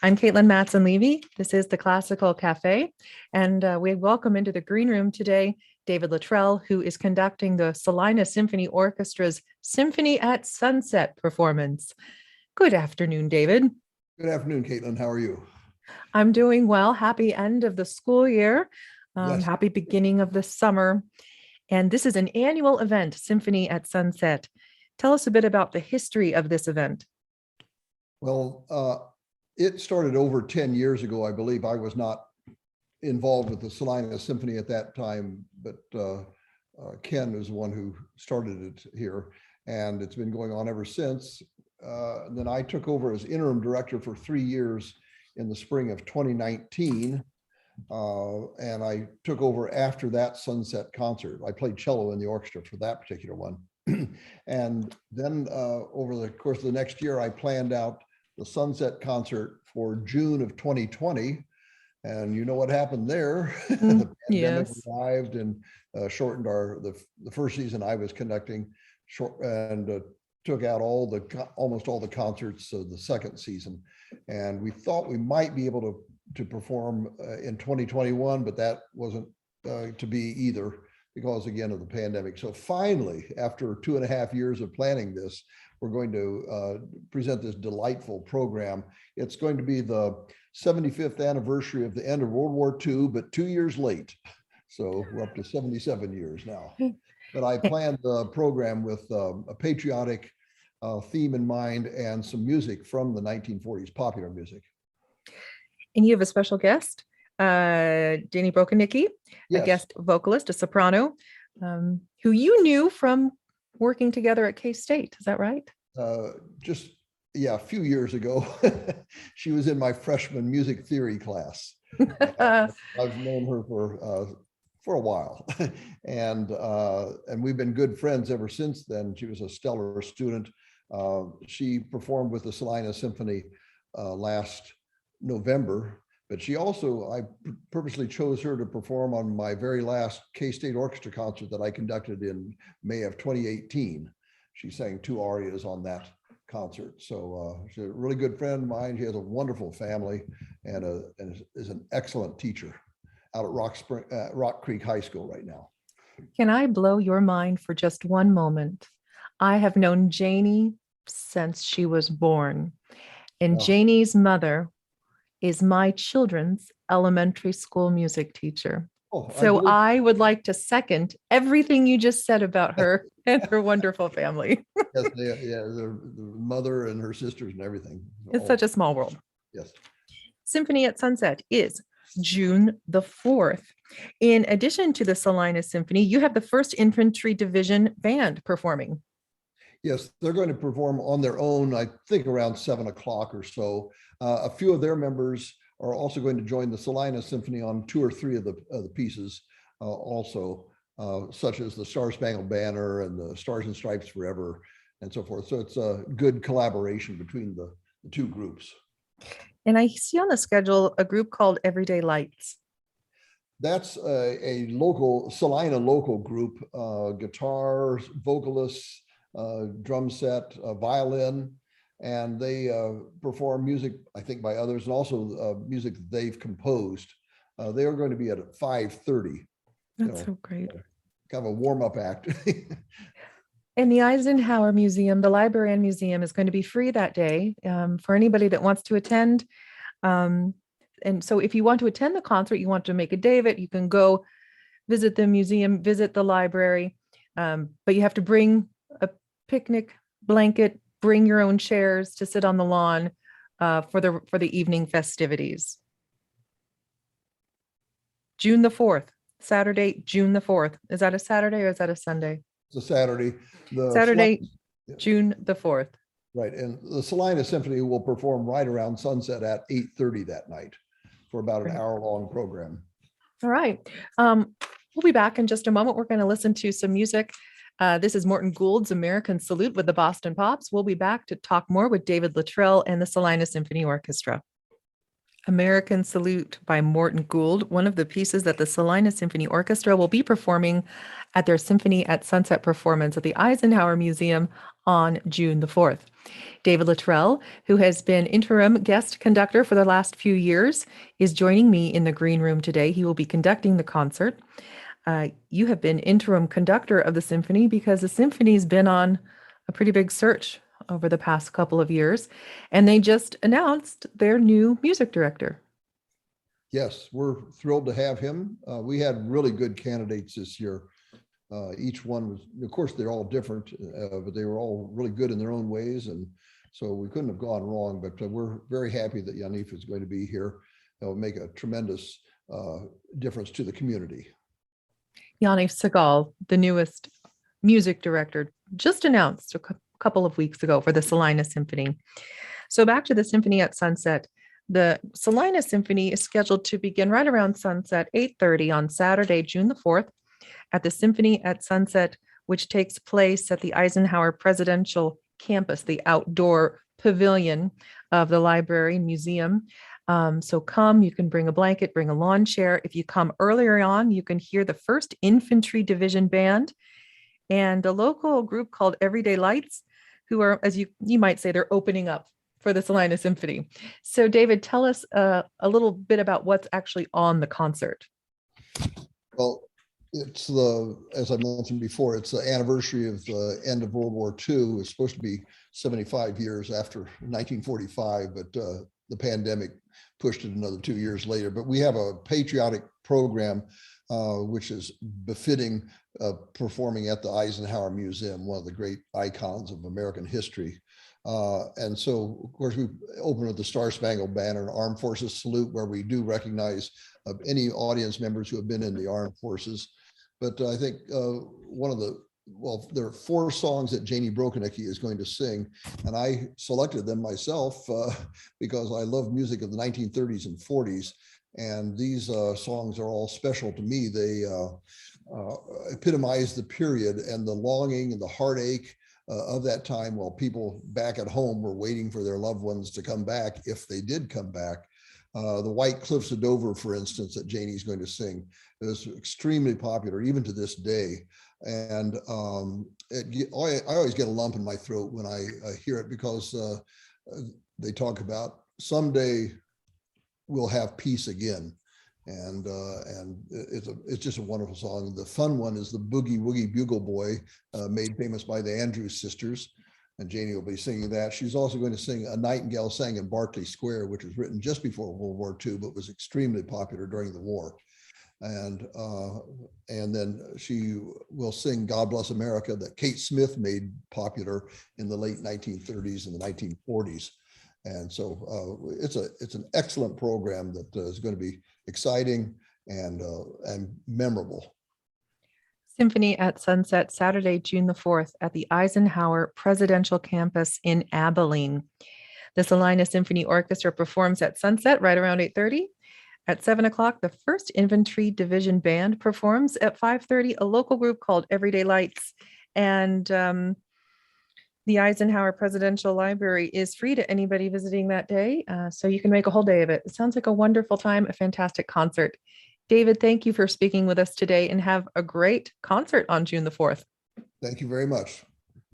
I'm Caitlin Matson-Levy. This is the Classical Cafe, and we welcome into the green room today David Littrell, who is conducting the Salina Symphony Orchestra's Symphony at Sunset performance. Good afternoon, David. Good afternoon, Caitlin. How are you? I'm doing well. Happy end of the school year. Yes. Happy beginning of the summer. And this is an annual event, Symphony at Sunset. Tell us a bit about the history of this event. Well, it started over 10 years ago, I believe. I was not involved with the Salina Symphony at that time, but Ken is the one who started it here, and it's been going on ever since. Then I took over as interim director for 3 years in the spring of 2019, and I took over after that sunset concert. I played cello in the orchestra for that particular one. And then over the course of the next year, I planned out the sunset concert for June of 2020. And you know what happened there. The pandemic arrived and shortened the first season I was conducting and took out almost all the concerts of the second season. And we thought we might be able to perform in 2021, but that wasn't to be either, because again of the pandemic. So finally, after 2.5 years of planning this, we're going to present this delightful program. It's going to be the 75th anniversary of the end of World War II, but 2 years late. So we're up to 77 years now. But I planned the program with a patriotic theme in mind and some music from the 1940s, popular music. And you have a special guest, Danny Brokonicki, Yes. a guest vocalist, a soprano, who you knew from working together at K-State. Is that right? A few years ago. She was in my freshman music theory class. I've known her for a while, and we've been good friends ever since then. She was a stellar student. She performed with the Salina Symphony last November, but I purposely chose her to perform on my very last K-State Orchestra concert that I conducted in May of 2018. She sang 2 arias on that concert. So she's a really good friend of mine. She has a wonderful family and is an excellent teacher out at Rock Creek High School right now. Can I blow your mind for just one moment? I have known Janie since she was born, and Janie's mother is my children's elementary school music teacher. So I would like to second everything you just said about her and her wonderful family. Yes, the mother and her sisters and everything. It's such a small world. Yes. Symphony at Sunset is June the 4th. In addition to the Salina Symphony, you have the 1st Infantry Division Band performing. Yes, they're going to perform on their own, I think around 7 o'clock or so. A few of their members are also going to join the Salina Symphony on 2 or 3 of the pieces also, such as the Star Spangled Banner and the Stars and Stripes Forever and so forth. So it's a good collaboration between the 2 groups. And I see on the schedule a group called Everyday Lights. That's a local, Salina local group, guitars, vocalists, drum set, violin, and they perform music, I think, by others, and also music that they've composed. They are going to be at 5:30. That's so great. Kind of a warm-up act. And the Eisenhower Museum, the library and museum, is going to be free that day for anybody that wants to attend. And so if you want to attend the concert, you want to make a day of it, you can go visit the museum, visit the library, but you have to bring a picnic blanket, bring your own chairs to sit on the lawn for the evening festivities. June the 4th, Saturday, June the 4th. Is that a Saturday or is that a Sunday? It's a Saturday. June the 4th. Right, and the Salina Symphony will perform right around sunset at 8:30 that night for about an hour-long program. All right. We'll be back in just a moment. We're going to listen to some music. This is Morton Gould's American Salute with the Boston Pops. We'll be back to talk more with David Littrell and the Salina Symphony Orchestra. American Salute by Morton Gould, one of the pieces that the Salina Symphony Orchestra will be performing at their Symphony at Sunset performance at the Eisenhower Museum on June the 4th. David Littrell, who has been interim guest conductor for the last few years, is joining me in the green room today. He will be conducting the concert. You have been interim conductor of the symphony because the symphony's been on a pretty big search over the past couple of years, and they just announced their new music director. Yes, we're thrilled to have him. We had really good candidates this year. Each one was, of course, they're all different, but they were all really good in their own ways. And so we couldn't have gone wrong, but we're very happy that Yanif is going to be here. It'll make a tremendous difference to the community. Yanif Segal, the newest music director, just announced a couple of weeks ago for the Salina Symphony. So back to the Symphony at Sunset. The Salina Symphony is scheduled to begin right around sunset, 8:30 on Saturday, June the 4th, at the Symphony at Sunset, which takes place at the Eisenhower Presidential Campus, the outdoor pavilion of the library and museum. So come, you can bring a blanket, bring a lawn chair. If you come earlier on, you can hear the 1st Infantry Division Band and a local group called Everyday Lights, who are, as you might say, they're opening up for the Salina Symphony. So David, tell us a little bit about what's actually on the concert. Well, it's as I mentioned before, it's the anniversary of the end of World War II. It's supposed to be 75 years after 1945, but the pandemic pushed it another 2 years later. But we have a patriotic program, which is befitting performing at the Eisenhower Museum, one of the great icons of American history. And so, of course, we open with the Star Spangled Banner and Armed Forces Salute, where we do recognize any audience members who have been in the armed forces. But I think there are 4 songs that Janie Brokonicki is going to sing, and I selected them myself because I love music of the 1930s and 40s. And these songs are all special to me. They epitomize the period and the longing and the heartache of that time while people back at home were waiting for their loved ones to come back, if they did come back. The White Cliffs of Dover, for instance, that Janie's going to sing, is extremely popular even to this day. And I always get a lump in my throat when I hear it, because they talk about someday we'll have peace again. And it's just a wonderful song. The fun one is the Boogie Woogie Bugle Boy, made famous by the Andrews Sisters, and Janie will be singing that. She's also going to sing A Nightingale Sang in Berkeley Square, which was written just before World War II, but was extremely popular during the war. And then she will sing God Bless America, that Kate Smith made popular in the late 1930s and the 1940s. And so it's an excellent program that is going to be exciting and memorable. Symphony at Sunset, Saturday, June the 4th at the Eisenhower Presidential Campus in Abilene. The Salina Symphony Orchestra performs at sunset right around 8:30. At 7 o'clock, the 1st Infantry Division Band performs. At 5:30, a local group called Everyday Lights. And the Eisenhower Presidential Library is free to anybody visiting that day, so you can make a whole day of it. It sounds like a wonderful time, a fantastic concert. David, thank you for speaking with us today, and have a great concert on June the 4th. Thank you very much.